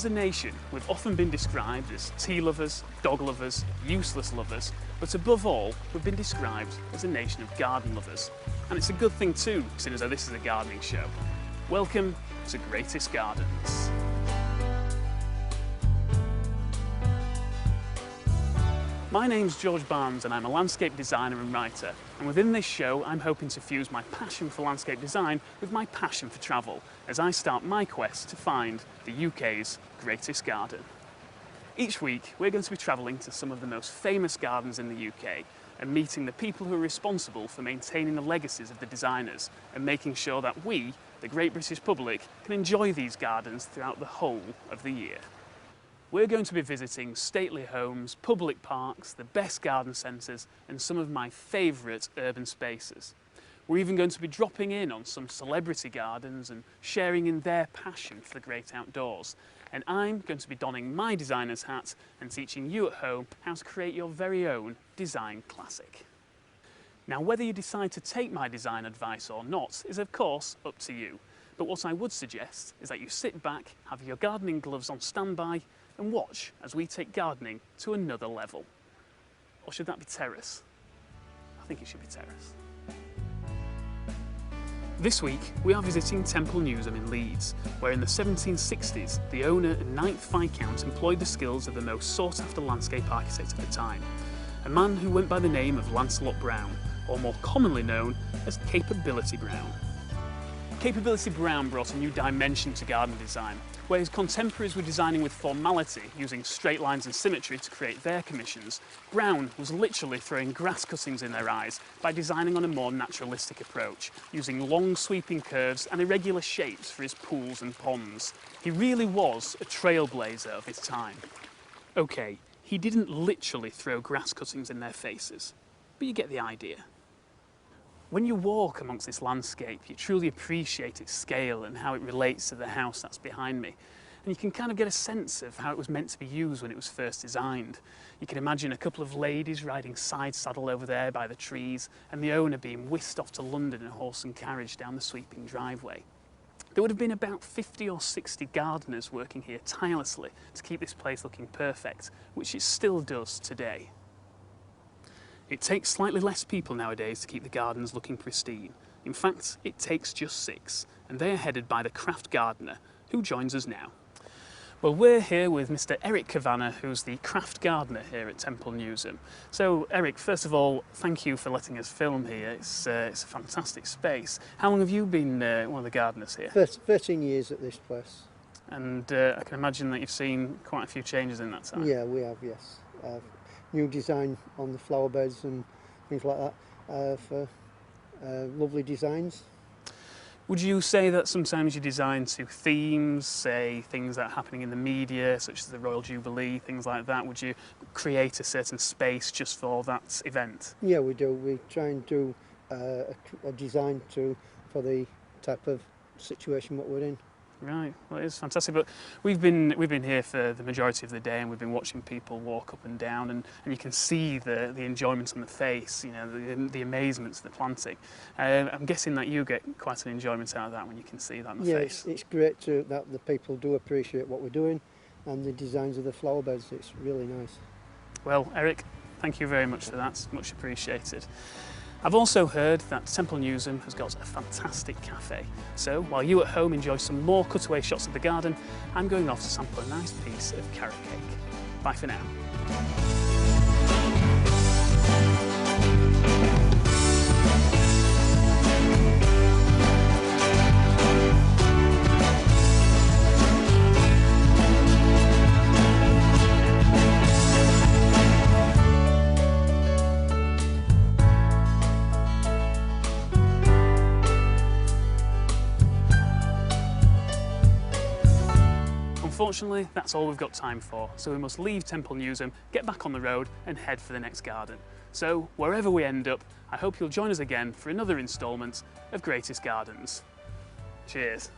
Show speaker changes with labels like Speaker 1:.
Speaker 1: As a nation, we've often been described as tea lovers, dog lovers, useless lovers, but above all, we've been described as a nation of garden lovers. And it's a good thing too, seeing as though this is a gardening show. Welcome to Greatest Gardens. My name's George Barnes and I'm a landscape designer and writer, and within this show I'm hoping to fuse my passion for landscape design with my passion for travel as I start my quest to find the UK's greatest garden. Each week we're going to be travelling to some of the most famous gardens in the UK and meeting the people who are responsible for maintaining the legacies of the designers and making sure that we, the great British public, can enjoy these gardens throughout the whole of the year. We're going to be visiting stately homes, public parks, the best garden centres and some of my favourite urban spaces. We're even going to be dropping in on some celebrity gardens and sharing in their passion for the great outdoors. And I'm going to be donning my designer's hat and teaching you at home how to create your very own design classic. Now, whether you decide to take my design advice or not is of course up to you. But what I would suggest is that you sit back, have your gardening gloves on standby and watch as we take gardening to another level. Or should that be terrace? I think it should be terrace. This week we are visiting Temple Newsham in Leeds, where in the 1760s the owner and 9th Viscount employed the skills of the most sought after landscape architect of the time, a man who went by the name of Lancelot Brown, or more commonly known as Capability Brown. Capability Brown brought a new dimension to garden design, where his contemporaries were designing with formality, using straight lines and symmetry to create their commissions. Brown was literally throwing grass cuttings in their eyes by designing on a more naturalistic approach, using long sweeping curves and irregular shapes for his pools and ponds. He really was a trailblazer of his time. Okay, he didn't literally throw grass cuttings in their faces, but you get the idea. When you walk amongst this landscape, you truly appreciate its scale and how it relates to the house that's behind me. And you can kind of get a sense of how it was meant to be used when it was first designed. You can imagine a couple of ladies riding side saddle over there by the trees and the owner being whisked off to London in a horse and carriage down the sweeping driveway. There would have been about 50 or 60 gardeners working here tirelessly to keep this place looking perfect, which it still does today. It takes slightly less people nowadays to keep the gardens looking pristine. In fact, it takes just 6, and they are headed by the craft gardener, who joins us now. Well, we're here with Mr. Eric Kavanagh, who's the craft gardener here at Temple Newsham. So, Eric, first of all, thank you for letting us film here. It's a fantastic space. How long have you been one of the gardeners here?
Speaker 2: 13 years at this place.
Speaker 1: And I can imagine that you've seen quite a few changes in that time.
Speaker 2: Yeah, we have, yes. New design on the flower beds and things like that for lovely designs.
Speaker 1: Would you say that sometimes you design to themes, say things that are happening in the media, such as the Royal Jubilee, things like that? Would you create a certain space just for that event?
Speaker 2: Yeah, we do. We try and do a design for the type of situation what we're in.
Speaker 1: Right, well, it is fantastic, but we've been here for the majority of the day and we've been watching people walk up and down and you can see the enjoyment on the face, you know, the amazement of the planting. I'm guessing that you get quite an enjoyment out of that when you can see that on the face.
Speaker 2: Yeah, it's great that the people do appreciate what we're doing and the designs of the flower beds. It's really nice.
Speaker 1: Well, Eric, thank you very much for that, it's much appreciated. I've also heard that Temple Newsham has got a fantastic cafe. So while you at home enjoy some more cutaway shots of the garden, I'm going off to sample a nice piece of carrot cake. Bye for now. Unfortunately, that's all we've got time for, so we must leave Temple Newsham, get back on the road and head for the next garden. So, wherever we end up, I hope you'll join us again for another instalment of Greatest Gardens. Cheers.